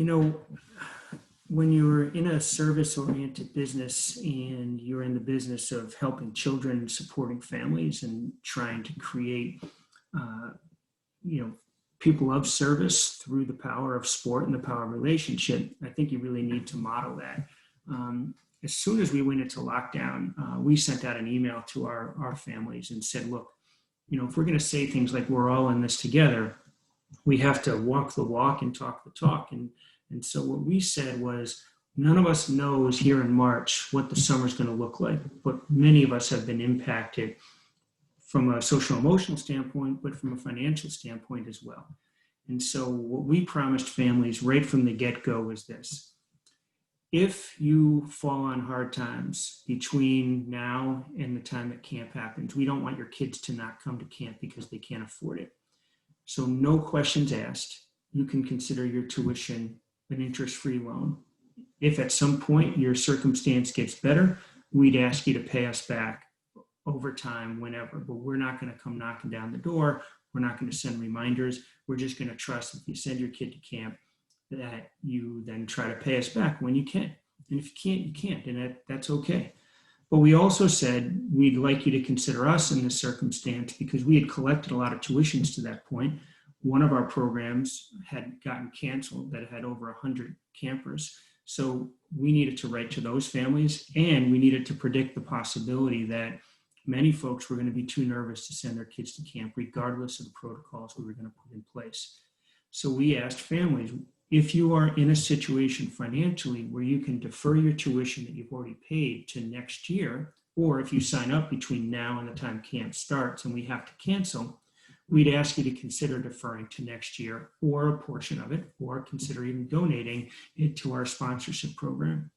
You know, when you're in a service-oriented business and you're in the business of helping children, supporting families, and trying to create, uh, you know, people of service through the power of sport and the power of relationship, I think you really need to model that. As soon as we went into lockdown, we sent out an email to our families and said, look, if we're going to say things like we're all in this together, we have to walk the walk and talk the talk. And so what we said was, none of us knows here in March what the summer's going to look like, but many of us have been impacted from a social emotional standpoint, but from a financial standpoint as well. And so what we promised families right from the get-go was this: if you fall on hard times between now and the time that camp happens, we don't want your kids to not come to camp because they can't afford it. So no questions asked. You can consider your tuition an interest-free loan. If at some point your circumstance gets better, we'd ask you to pay us back over time, whenever, but we're not going to come knocking down the door. We're not going to send reminders. We're just going to trust if you send your kid to camp that you then try to pay us back when you can. And if you can't, you can't, and that's okay. But we also said we'd like you to consider us in this circumstance because we had collected a lot of tuitions to that point. One of our programs had gotten canceled that had over 100 campers. So we needed to write to those families, and we needed to predict the possibility that many folks were going to be too nervous to send their kids to camp, regardless of the protocols we were going to put in place. So we asked families, if you are in a situation financially where you can defer your tuition that you've already paid to next year, or if you sign up between now and the time camp starts and we have to cancel, we'd ask you to consider deferring to next year or a portion of it, or consider even donating it to our sponsorship program.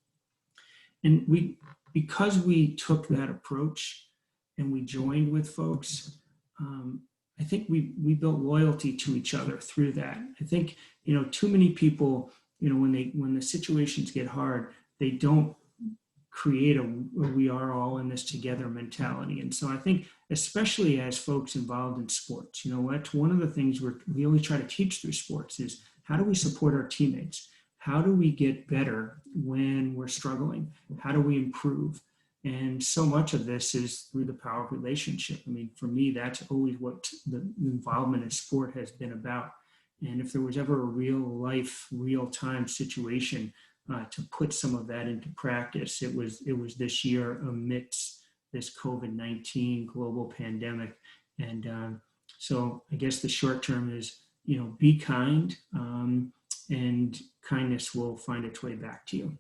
And because we took that approach and we joined with folks, I think we built loyalty to each other through that. I think, too many people, when the situations get hard, they don't create a we are all in this together mentality. And so I think, especially as folks involved in sports, one of the things we always try to teach through sports is, how do we support our teammates? How do we get better when we're struggling? How do we improve? And so much of this is through the power of relationship. I mean, for me, that's always what the involvement in sport has been about. And if there was ever a real life, real time situation to put some of that into practice, it was this year amidst this COVID-19 global pandemic. And so I guess the short term is, be kind, and kindness will find its way back to you.